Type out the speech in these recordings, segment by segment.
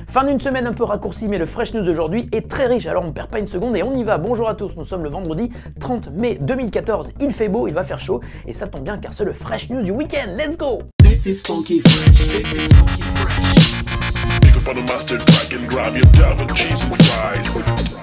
Fin d'une semaine un peu raccourcie, mais le Fresh News d'aujourd'hui est très riche, alors on perd pas une seconde et on y va. Bonjour à tous, nous sommes le vendredi 30 mai 2014, il fait beau, il va faire chaud, et ça tombe bien car c'est le Fresh News du week-end, let's go! This is funky fresh, this is funky fresh. Pick up on the mustard pack and grab your double cheese and fries.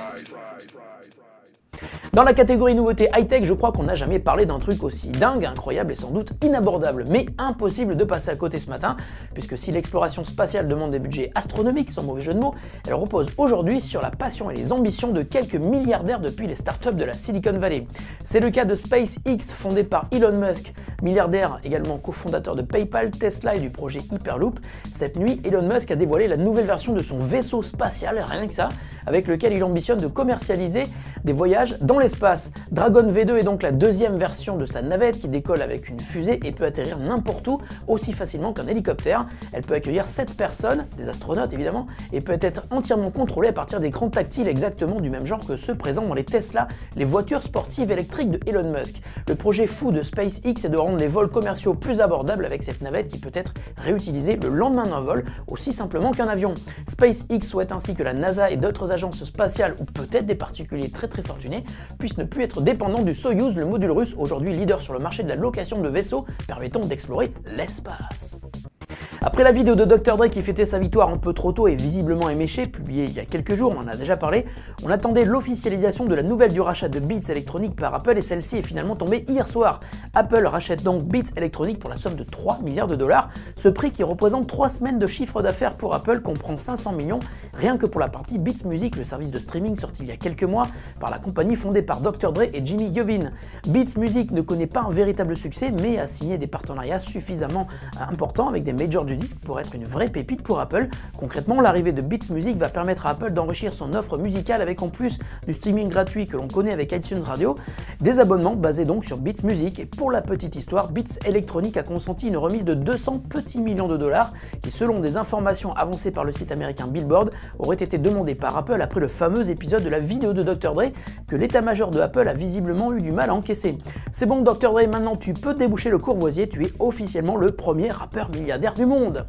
Dans la catégorie nouveauté high-tech, je crois qu'on n'a jamais parlé d'un truc aussi dingue, incroyable et sans doute inabordable, mais impossible de passer à côté ce matin, puisque si l'exploration spatiale demande des budgets astronomiques, sans mauvais jeu de mots, elle repose aujourd'hui sur la passion et les ambitions de quelques milliardaires depuis les startups de la Silicon Valley. C'est le cas de SpaceX, fondé par Elon Musk, milliardaire également cofondateur de PayPal, Tesla et du projet Hyperloop. Cette nuit, Elon Musk a dévoilé la nouvelle version de son vaisseau spatial, rien que ça, avec lequel il ambitionne de commercialiser des voyages dans l'espace. Dragon V2 est donc la deuxième version de sa navette qui décolle avec une fusée et peut atterrir n'importe où aussi facilement qu'un hélicoptère. Elle peut accueillir 7 personnes, des astronautes évidemment, et peut être entièrement contrôlée à partir d'écrans tactiles exactement du même genre que ceux présents dans les Tesla, les voitures sportives électriques de Elon Musk. Le projet fou de SpaceX est de rendre les vols commerciaux plus abordables avec cette navette qui peut être réutilisée le lendemain d'un vol aussi simplement qu'un avion. SpaceX souhaite ainsi que la NASA et d'autres agences spatiales ou peut-être des particuliers très fortunés puissent ne plus être dépendants du Soyouz, le module russe aujourd'hui leader sur le marché de la location de vaisseaux permettant d'explorer l'espace. Après la vidéo de Dr. Dre qui fêtait sa victoire un peu trop tôt et visiblement éméchée, publiée il y a quelques jours, on en a déjà parlé, on attendait l'officialisation de la nouvelle du rachat de Beats Electronic par Apple et celle-ci est finalement tombée hier soir. Apple rachète donc Beats Electronic pour la somme de 3 milliards de dollars. Ce prix qui représente 3 semaines de chiffre d'affaires pour Apple comprend 500 millions rien que pour la partie Beats Music, le service de streaming sorti il y a quelques mois par la compagnie fondée par Dr. Dre et Jimmy Iovine. Beats Music ne connaît pas un véritable succès mais a signé des partenariats suffisamment importants avec des majors du disque pour être une vraie pépite pour Apple. Concrètement, l'arrivée de Beats Music va permettre à Apple d'enrichir son offre musicale avec en plus du streaming gratuit que l'on connaît avec iTunes Radio, des abonnements basés donc sur Beats Music. Et pour la petite histoire, Beats Electronic a consenti une remise de 200 petits millions de dollars qui, selon des informations avancées par le site américain Billboard, aurait été demandé par Apple après le fameux épisode de la vidéo de Dr. Dre que l'état-major de Apple a visiblement eu du mal à encaisser. C'est bon Dr. Dre, maintenant tu peux déboucher le courvoisier, tu es officiellement le premier rappeur milliardaire du monde.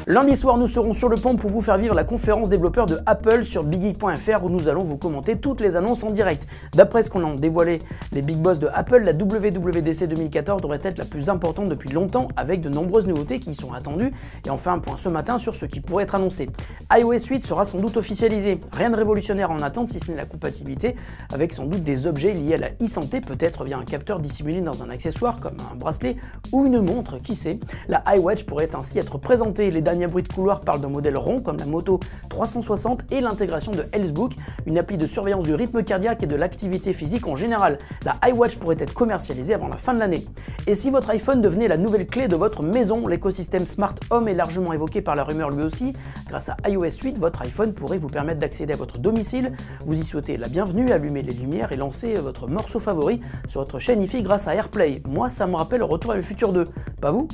Lundi soir, nous serons sur le pont pour vous faire vivre la conférence développeurs de Apple sur biggeek.fr où nous allons vous commenter toutes les annonces en direct. D'après ce qu'on a dévoilé les big boss de Apple, la WWDC 2014 devrait être la plus importante depuis longtemps avec de nombreuses nouveautés qui y sont attendues. Et on fait un point ce matin sur ce qui pourrait être annoncé. iOS 8 sera sans doute officialisé. Rien de révolutionnaire en attente si ce n'est la compatibilité avec sans doute des objets liés à la e-santé, peut-être via un capteur dissimulé dans un accessoire comme un bracelet ou une montre, qui sait. La iWatch pourrait ainsi être présentée. Les derniers bruits de couloir parlent d'un modèle rond comme la Moto 360 et l'intégration de Healthbook, une appli de surveillance du rythme cardiaque et de l'activité physique en général. La iWatch pourrait être commercialisée avant la fin de l'année. Et si votre iPhone devenait la nouvelle clé de votre maison, l'écosystème Smart Home est largement évoqué par la rumeur lui aussi. Grâce à iOS 8, votre iPhone pourrait vous permettre d'accéder à votre domicile, vous y souhaiter la bienvenue, allumer les lumières et lancer votre morceau favori sur votre chaîne hi-fi grâce à AirPlay. Moi, ça me rappelle Retour à le futur 2, pas vous?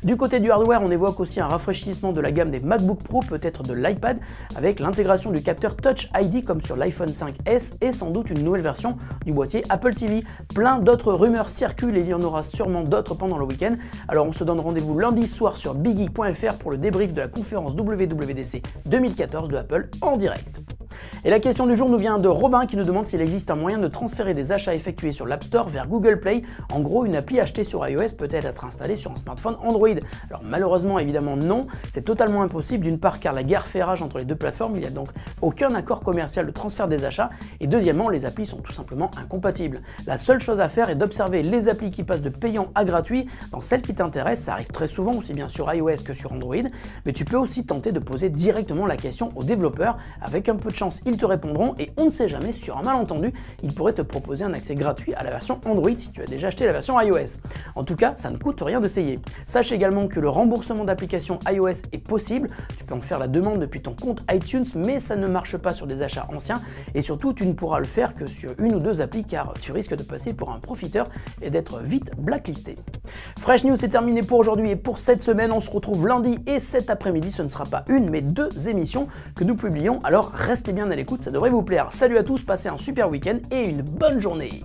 Du côté du hardware, on évoque aussi un rafraîchissement de la gamme des MacBook Pro, peut-être de l'iPad, avec l'intégration du capteur Touch ID comme sur l'iPhone 5S et sans doute une nouvelle version du boîtier Apple TV. Plein d'autres rumeurs circulent et il y en aura sûrement d'autres pendant le week-end. Alors on se donne rendez-vous lundi soir sur biggeek.fr pour le débrief de la conférence WWDC 2014 de Apple en direct. Et la question du jour nous vient de Robin qui nous demande s'il existe un moyen de transférer des achats effectués sur l'App Store vers Google Play. En gros, une appli achetée sur iOS peut être installée sur un smartphone Android. Alors malheureusement, évidemment non, c'est totalement impossible, d'une part car la guerre fait rage entre les deux plateformes, il n'y a donc aucun accord commercial de transfert des achats, et deuxièmement, les applis sont tout simplement incompatibles. La seule chose à faire est d'observer les applis qui passent de payant à gratuit. Dans celles qui t'intéressent, ça arrive très souvent, aussi bien sur iOS que sur Android, mais tu peux aussi tenter de poser directement la question aux développeurs. Avec un peu de chance, ils te répondront et on ne sait jamais, sur un malentendu, ils pourraient te proposer un accès gratuit à la version Android si tu as déjà acheté la version iOS. En tout cas, ça ne coûte rien d'essayer. Sache également que le remboursement d'applications iOS est possible, tu peux en faire la demande depuis ton compte iTunes, mais ça ne marche pas sur des achats anciens et surtout tu ne pourras le faire que sur une ou deux applis car tu risques de passer pour un profiteur et d'être vite blacklisté. Fresh News, c'est terminé pour aujourd'hui et pour cette semaine, on se retrouve lundi et cet après-midi, ce ne sera pas une mais deux émissions que nous publions, alors restez bien à l'écoute, ça devrait vous plaire. Salut à tous, passez un super week-end et une bonne journée.